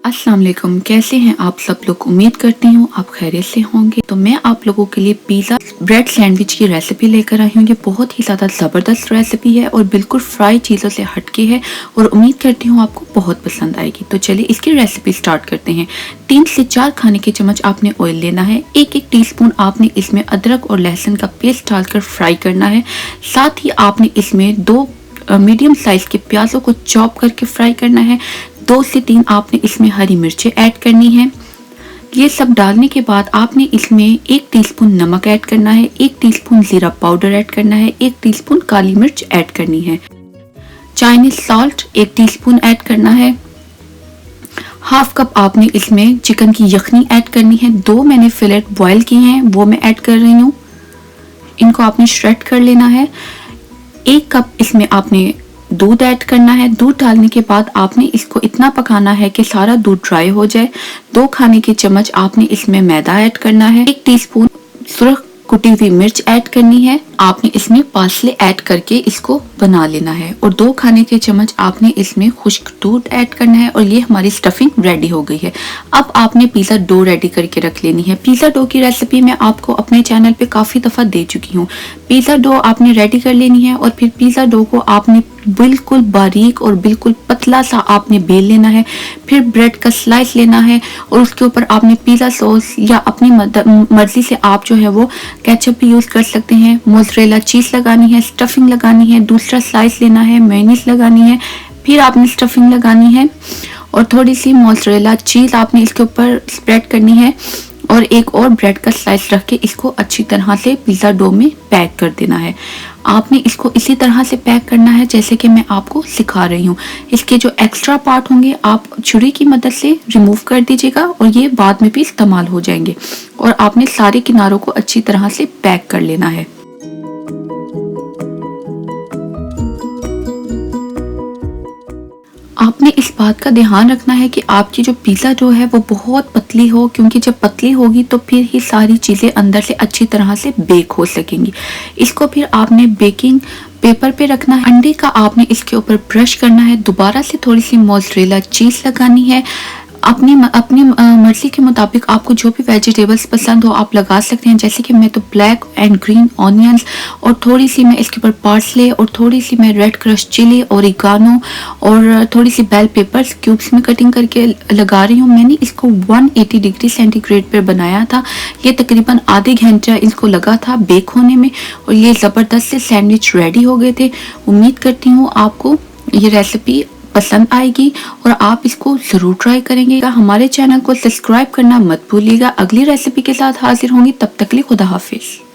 अस्सलाम वालेकुम, कैसे हैं आप सब लोग। उम्मीद करती हूँ आप खैरियत से होंगे। तो मैं आप लोगों के लिए पिज़्ज़ा ब्रेड सैंडविच की रेसिपी लेकर आई हूँ। ये बहुत ही ज़्यादा ज़बरदस्त रेसिपी है और बिल्कुल फ्राई चीज़ों से हटके है और उम्मीद करती हूँ आपको बहुत पसंद आएगी। तो चलिए इसकी रेसिपी स्टार्ट करते हैं। 3 से 4 खाने के चम्मच आपने ऑयल लेना है। एक टीस्पून आपने इसमें अदरक और लहसुन का पेस्ट डालकर फ्राई करना है। साथ ही आपने इसमें 2 मीडियम साइज के प्याजों को चॉप करके फ्राई करना है। 2 से 3 आपने इसमें हरी मिर्चें ऐड करनी है। ये सब डालने के बाद आपने इसमें 1 टीस्पून नमक ऐड करना है, 1 टीस्पून जीरा पाउडर ऐड करना है, 1 टीस्पून काली मिर्च ऐड करनी है। चाइनीज सॉल्ट 1 टीस्पून ऐड करना है। हाफ कप आपने इसमें चिकन की यखनी ऐड करनी है। 2 मैंने फिलेट बॉयल किए हैं वो मैं ऐड कर रही हूँ। इनको आपने श्रेड कर लेना है। 1 कप इसमें आपने दूध ऐड करना है। दूध डालने के बाद आपने इसको इतना पकाना है कि सारा दूध ड्राई हो जाए। 2 खाने के चम्मच आपने इसमें मैदा ऐड करना है। 1 टीस्पून सुरख कुटी हुई मिर्च ऐड करनी है। आपने इसमें पार्सले ऐड करके इसको बना लेना है और 2 खाने के चम्मच आपने इसमें खुश्क दूध ऐड करना है और ये हमारी स्टफिंग रेडी हो गई है। अब आपने पिज़्ज़ा डो रेडी करके रख लेनी है। पिज़्ज़ा डो की रेसिपी मैं आपको अपने चैनल पे काफ़ी दफ़ा दे चुकी हूँ। पिज़्ज़ा डो आपने रेडी कर लेनी है और फिर पिज़्ज़ा डो को आपने बिल्कुल बारीक और बिल्कुल पतला सा आपने बेल लेना है। फिर ब्रेड का स्लाइस लेना है और उसके ऊपर आपने पिज़्ज़ा सॉस या अपनी मर्जी से आप जो है वो केचप भी यूज़ कर सकते हैं। मोज़रेला चीज़ लगानी है, स्टफिंग लगानी है, दूसरा स्लाइस लेना है, मेयोनीज लगानी है, फिर आपने स्टफिंग लगानी है और थोड़ी सी मोज़रेला चीज़ आपने इसके ऊपर स्प्रेड करनी है और एक और ब्रेड का स्लाइस रख के इसको अच्छी तरह से पिज़्ज़ा डो में पैक कर देना है। आपने इसको इसी तरह से पैक करना है जैसे कि मैं आपको सिखा रही हूँ। इसके जो एक्स्ट्रा पार्ट होंगे आप छुरी की मदद से रिमूव कर दीजिएगा और ये बाद में भी इस्तेमाल हो जाएंगे। और आपने सारे किनारों को अच्छी तरह से पैक कर लेना है। आपने इस बात का ध्यान रखना है कि आपकी जो पिज़्ज़ा डो है वो बहुत पतली हो, क्योंकि जब पतली होगी तो फिर ही सारी चीज़ें अंदर से अच्छी तरह से बेक हो सकेंगी। इसको फिर आपने बेकिंग पेपर पे रखना है। अंडे का आपने इसके ऊपर ब्रश करना है। दोबारा से थोड़ी सी मोज़रेला चीज़ लगानी है। अपनी मर्जी के मुताबिक आपको जो भी वेजिटेबल्स पसंद हो आप लगा सकते हैं। जैसे कि मैं तो ब्लैक एंड ग्रीन ऑनियंस और थोड़ी सी मैं इसके ऊपर पार्सले और थोड़ी सी मैं रेड क्रश चिली, ओरिगानो और थोड़ी सी बेल पेपर्स क्यूब्स में कटिंग करके लगा रही हूँ। मैंने इसको 180 डिग्री सेंटीग्रेड पर बनाया था। ये तकरीबन आधे घंटा इसको लगा था बेक होने में और ये ज़बरदस्त से सैंडविच रेडी हो गए थे। उम्मीद करती हूँ आपको ये रेसिपी पसंद आएगी और आप इसको ज़रूर ट्राई करेंगे। हमारे चैनल को सब्सक्राइब करना मत भूलिएगा। अगली रेसिपी के साथ हाजिर होंगी, तब तक के लिए खुदा हाफिज़।